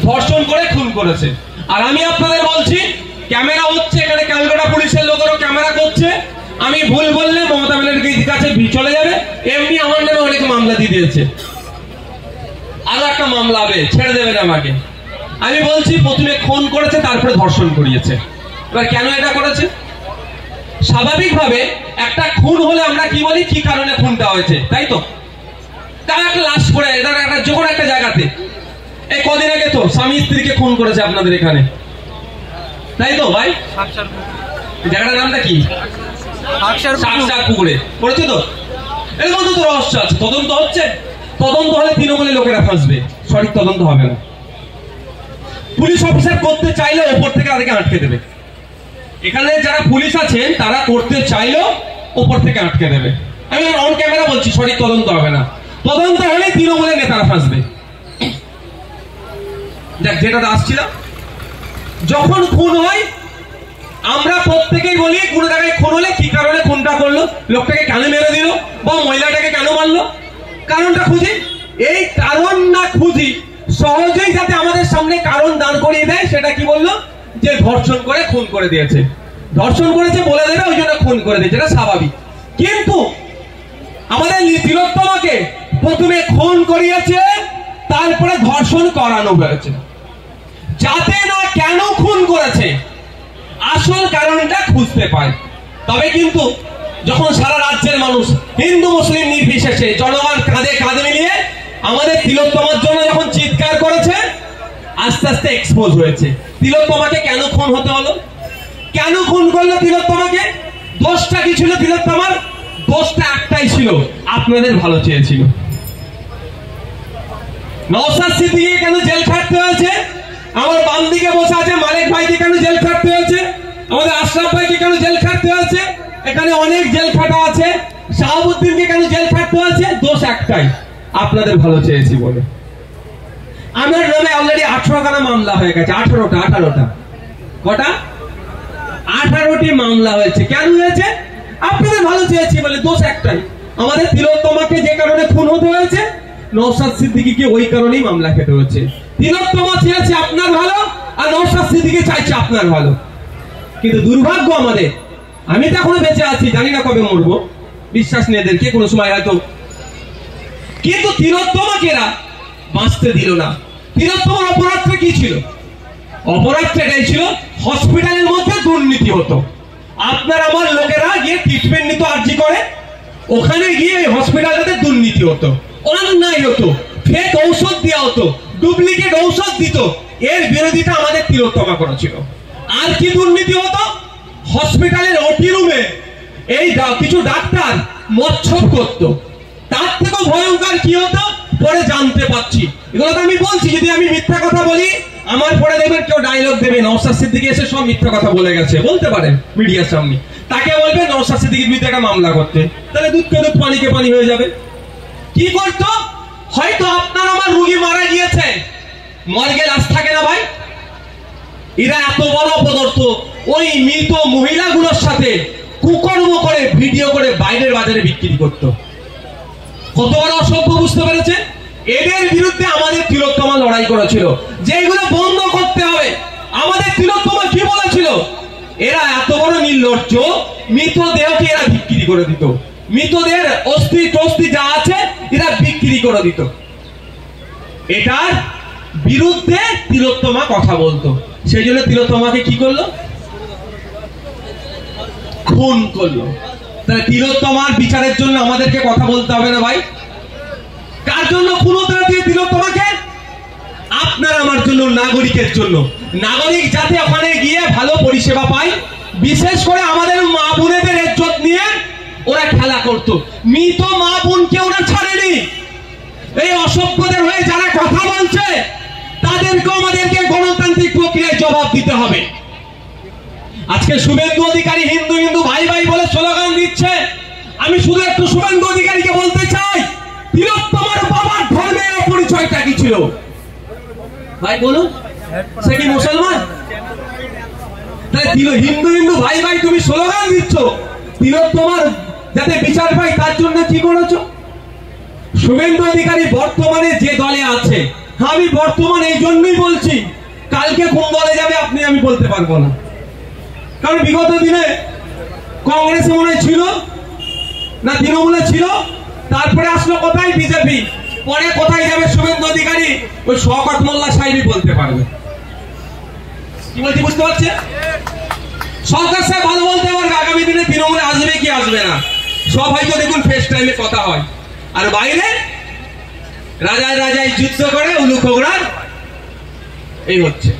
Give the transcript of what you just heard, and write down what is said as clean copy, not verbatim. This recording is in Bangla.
ধর্ষণ করে খুন করেছে। আর আমি আপনাদের বলছি ক্যামেরা হচ্ছে, এখানে ক্যালকাটা পুলিশের লোকেরও ক্যামেরা করছে, আমি ভুল বললে মমতা ব্যানার্জির কাছে চলে যাবে। এমনি আমার নামে অনেক মামলা দিয়ে দিয়েছে, আরো একটা মামলা হবে, ছেড়ে দেবেন আমাকে। আমি বলছি প্রথমে খুন করেছে, তারপরে ধর্ষণ করিয়েছে। এবার কেন এটা করেছে? স্বাভাবিকভাবে একটা খুন হলে আমরা কি বলি, কি কারণে খুনটা হয়েছে, তাই তো? তার একটা লাশ পড়ে এটা একটা যে কোনো একটা জায়গাতে, এই কদিন আগে তো স্বামী স্ত্রীকে খুন করেছে আপনাদের এখানে, তাই তো ভাই? জায়গাটার নামটা কি? পুকুরে করেছে তো। এর মধ্যে তো রহস্য আছে, তদন্ত হচ্ছে। তদন্ত হলে তৃণমূলের লোকেরা ফাঁসবে, সঠিক তদন্ত হবে না। পুলিশ অফিসার করতে চাইলে ওপর থেকে তাদেরকে আটকে দেবে। এখানে যারা পুলিশ আছেন তারা করতে চাইলেও ওপর থেকে আটকে দেবে। আমি অন ক্যামেরা বলছি, সঠিক তদন্ত হবে না। তদন্ত হলে তৃণমূলের নেতারা ফাঁসবে। দেখ, যেটা আসছিলাম, যখন খুন হয় আমরা প্রত্যেকেই বলি কোনো জায়গায় খুন হলে কি কারণে খুনটা করলো, লোকটাকে কেন মেরে দিল বা মহিলাটাকে কেন মারলো, কারণটা খুঁজি। এই কারণ না খুঁজি সহজেই যাতে আমাদের সামনে কারণ দাঁড় করিয়ে দেয়, সেটা কি বললো, যে ধর্ষণ করে খুন করে দিয়েছে, ধর্ষণ করেছে বলে দেবে, ওই জন্য খুন করে দিয়েছে, এটা স্বাভাবিক। কিন্তু আমাদের তিলোত্তমাকে প্রথমে খুন করিয়েছে, তারপরে ধর্ষণ করানো হয়েছে, যাতে না কেন খুন করেছে আসল কারণটা খুঁজতে পায়। তবে কিন্তু যখন সারা রাজ্যের মানুষ হিন্দু মুসলিম নির্বিশেষে জনগণ কাঁধে কাঁধে মিলিয়ে আমাদের তিলোত্তমার জন্য যখন চিৎকার করেছে, আস্তে আস্তে এক্সপোজ হয়েছে তিলোত্তমাকে কেন খুন হতে হলো, কেন খুন করলো তিলোত্তমাকে। দোষটা কি ছিল তিলোত্তমার? দোষটা একটাই ছিল, আপনাদের ভালো চেয়েছিল। নওশাদ সিদ্দিকীকে কেন জেল খাটতে হয়েছে? আমার বাম দিকে বসে আছে মালিক ভাইকে কেন জেল খাটতে হয়েছে? আমাদের আশরাফ ভাইকে কেন জেল খাটতে হয়েছে? এখানে অনেক জেল খাটা আছে। শাহাবুদ্দিনকে কেন জেল খাটতে হয়েছে? দোষ একটাই, আপনাদের ভালো চেয়েছি বলে। আমার নামে অলরেডি 18খানা মামলা হয়ে গেছে। 18টা কটা? 18টি মামলা হয়েছে। কেন হয়েছে? আপনাদের ভালো চেয়েছি বলে। দোষ একটাই, আমাদের তিলোত্তমাকে যে কারণে খুন হতে হয়েছে, নওশাদ সিদ্দিকীকে ওই কারণেই মামলা খেতে হচ্ছে। তিলোত্তমা চেয়েছে আপনার ভালো, আর নওশাদ সিদ্দিকী চাইছে আপনার ভালো। কিন্তু দুর্ভাগ্য আমাদের, আমি তো এখনো বেঁচে আছি, জানি না কবে মরবো, বিশ্বাস নেই এদেরকে, কোনো সময় হয়তো। কিন্তু তিলোত্তমাকে এরা বাঁচতে দিল না। তিলোত্তমার অপরাধটা কি ছিল? অপরাধটা এটাই ছিল, হসপিটালের মধ্যে দুর্নীতি হতো। আপনার আমার লোকেরা গিয়ে ট্রিটমেন্ট নিত আরজি করে, ওখানে গিয়ে হসপিটালটাতে দুর্নীতি হতো, অন্যায় হতো, ফেক ঔষধ দেওয়া হতো, ডুপ্লিকেট ঔষধ দিত। এর বিরোধিতা আমাদের তিলোত্তমা করেছিল। আর কি দুর্নীতি হতো? হসপিটালের ওটি রুমে এই কিছু ডাক্তার মচ্ছব করত। তার থেকেও ভয়ঙ্কর কি হতো পরে জানতে পাচ্ছি। এগুলো তো আমি বলছি, যদি আমি মিথ্যা কথা বলি আমার পরে দেখবেন কেউ ডায়লগ দেবে, নওশাদ সিদ্দিকী এসে সব মিথ্যা কথা বলে গেছে, বলতে পারে মিডিয়ার সামনে, তাকে বলবে নওশাদ সিদ্দিকীর বিরুদ্ধে একটা মামলা করতে, তাহলে দুধকে দুধ পানিকে পানি হয়ে যাবে। কি করতো? হয়তো আপনার আমার রোগী মারা গিয়েছে, মর্গে লাশ থাকে না ভাই, এরা এত বড় অপদার্থ ওই মৃত মহিলাগুলোর সাথে কুকর্ম করে ভিডিও করে বাইরের বাজারে বিক্রি করত। কত বড় অসভ্য, বুঝতে পেরেছে? এদের বিরুদ্ধে আমাদের তিলোত্তমা লড়াই করেছিল, যেগুলো বন্ধ করতে হবে। আমাদের তিলোত্তমা কি বলেছিল? এরা এত বড় নির্লজ্জ, মৃতদেহকে এরা বিক্রি করে দিত, মৃতদেহের অস্থি টস্থি যা আছে এরা বিক্রি করে দিত। এটার বিরুদ্ধে তিলোত্তমা কথা বলতো, সেই জন্য তিলোত্তমাকে কি করলো? খুন করলো। তাহলে তিলোত্তমার বিচারের জন্য আমাদেরকে কথা বলতে হবে না ভাই? কার জন্য খুন হতে হয়েছে তিলোত্তমাকে? আপনার আমার জন্য, নাগরিকের জন্য। নাগরিক যাতে ওখানে গিয়ে ভালো পরিষেবা পায়, বিশেষ করে আমাদের মা বোনেদের ইজ্জত নিয়ে ওরা খেলা করত। মৃত মা বোনকে ওরা ছাড়েনি। এই অসভ্যদের হয়ে যারা কথা বলছে তাদেরকে আমাদেরকে গণতান্ত্রিক প্রক্রিয়ায় জবাব দিতে হবে। আজকে শুভেন্দু অধিকারী হিন্দু হিন্দু ভাই ভাই বলে স্লোগান দিচ্ছে। আমি শুধু একটু শুভেন্দু অধিকারীকে বলতে চাই, তিলোত্তমার বাবার ধর্মের পরিচয়টা কি ছিল ভাই বলুন? সে কি মুসলমান? তাই হিন্দু হিন্দু ভাই ভাই তুমি স্লোগান দিচ্ছ, তিলোত্তমার যাতে বিচার পাই তার জন্য কি করেছো? শুভেন্দু অধিকারী বর্তমানে যে দলে আছে আমি বর্তমান এই জন্যই বলছি, কালকে কোন দলে যাবে আপনি আমি বলতে পারবো না। কারণ বিগত দিনে কংগ্রেসে মনে ছিল না, তৃণমূলে ছিল, তারপরে আসলো কোথায় বিজেপি, পরে কোথায় যাবে শুভেন্দু অধিকারী, ওই শওকত মোল্লা সাহেবই বলতে পারবে। কি বলছি বুঝতে পারছে? সরকার সাহেব ভালো বলতে পারবে আগামী দিনে তৃণমূলে আসবে কি আসবে না, সব হয়তো দেখুন ফেস টাইমে কথা হয়। আর বাইরে রাজায় রাজায় যুদ্ধ করে উলু খোগড়ার এই হচ্ছে।